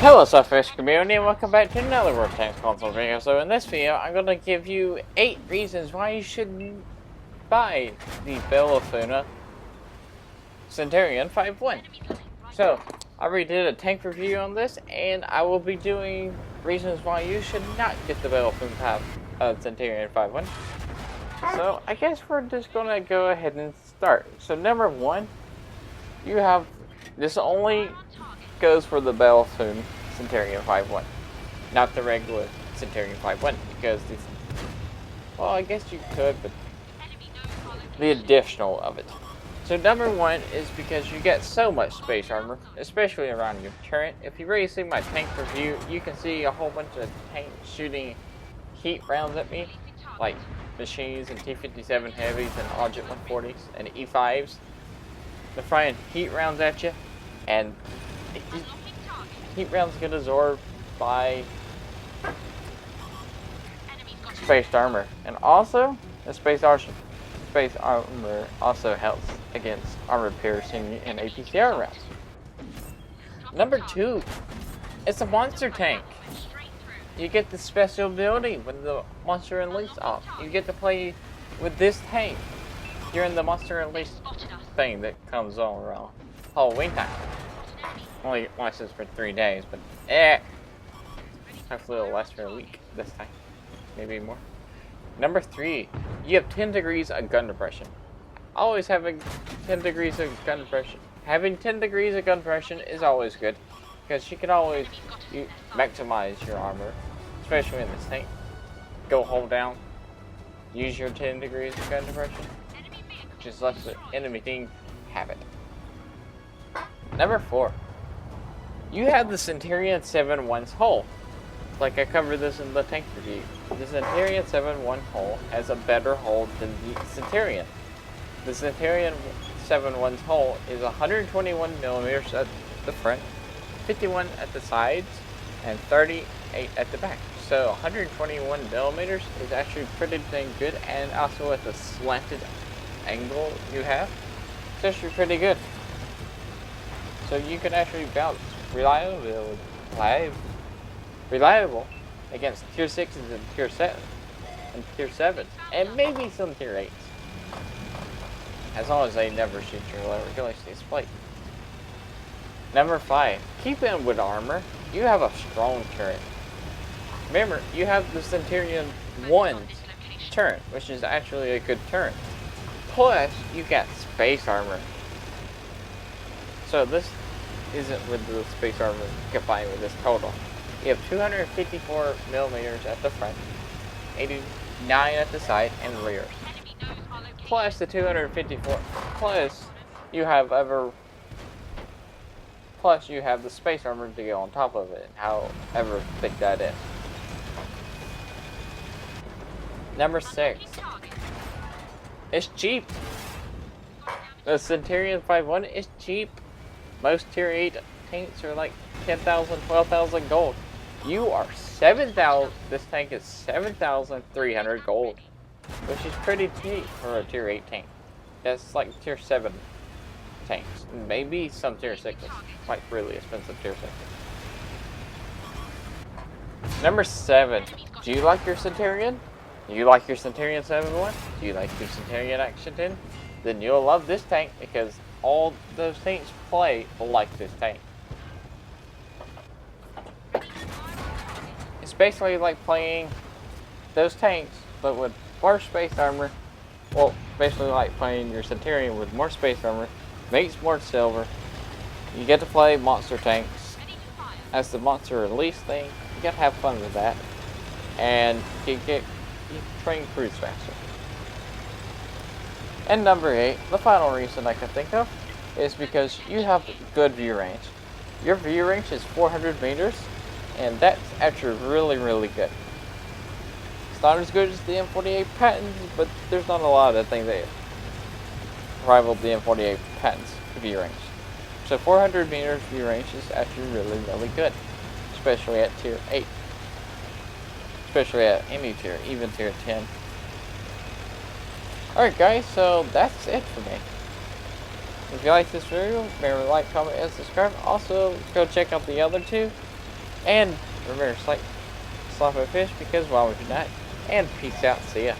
Hello SLAPAFISH community and welcome back to another World Tanks console video. So in this video I'm going to give you 8 reasons why you should buy the Bellerophon Centurion 5.1. So I already did a tank review on this and I will be doing reasons why you should not get the Bellerophon Centurion 5.1. So I guess we're just going to go ahead and start. So number 1, you have this only goes for the Bellerophon Centurion 5.1, not the regular Centurion 5.1, because this, well, I guess you could, but the additional of it. So number 1 is because you get so much space armor, especially around your turret. If you really see my tank review, you can see a whole bunch of tanks shooting heat rounds at me, like machines and T-57 heavies and Object 140s and E5s. They're firing heat rounds at you, and heat rounds get absorbed by spaced armor, and also the space armor also helps against armor piercing and APCR rounds. Number 2, it's a monster tank. You get the special ability when the monster unleashed off. You get to play with this tank during the monster unleashed thing that comes on around Halloween time. Only lasts for 3 days, but hopefully it'll last for a week this time, maybe more. Number 3, you have 10 degrees of gun depression. Always having 10 degrees of gun depression. Having 10 degrees of gun depression is always good, because you can always maximize your armor, especially in this tank. Go hold down, use your 10 degrees of gun depression, just let the enemy team have it. Number 4, you have the Centurion 7.1's hull. Like I covered this in the tank review. The Centurion 7.1 hull has a better hull than the Centurion. The Centurion 7.1's hull is 121 millimeters at the front, 51 at the sides, and 38 at the back. So 121 millimeters is actually pretty dang good, and also at the slanted angle you have, it's actually pretty good. So you can actually bounce reliable against tier 6s and tier 7s, and maybe some tier 8s, as long as they never shoot your regular display. Number 5, keep in with armor. You have a strong turret. Remember, you have the Centurion 1's turret, which is actually a good turret. Plus, you got space armor. So this isn't with the space armor combined with this total. You have 254 millimeters at the front, 89 at the side and rears. Plus the 254. Plus you have the space armor to go on top of it, however thick that is. Number 6. It's cheap. The Centurion 5.1 is cheap. Most tier 8 tanks are like 10,000, 12,000 gold. You are 7,000. This tank is 7,300 gold, which is pretty cheap for a tier 8 tank. That's like tier 7 tanks. Maybe some tier 6s, like really expensive tier 6s. Number 7. Do you like your Centurion? Do you like your Centurion 7.1? Do you like your Centurion Action 10? Then you'll love this tank, because all those tanks play like this tank. It's basically like playing those tanks, but with more space armor. Well, basically like playing your Centurion with more space armor, makes more silver. You get to play monster tanks as the monster release thing. You get to have fun with that, and you train crews faster. And number 8, the final reason I can think of, is because you have good view range. Your view range is 400 meters, and that's actually really, really good. It's not as good as the M48 patents, but there's not a lot of things that rival the M48 patents view range. So 400 meters view range is actually really, really good, especially at tier 8. Especially at any tier, even tier 10. Alright guys, so that's it for me. If you like this video, remember to like, comment, and subscribe. Also, go check out the other two. And remember, slap a fish because why would you not? And peace out. See ya.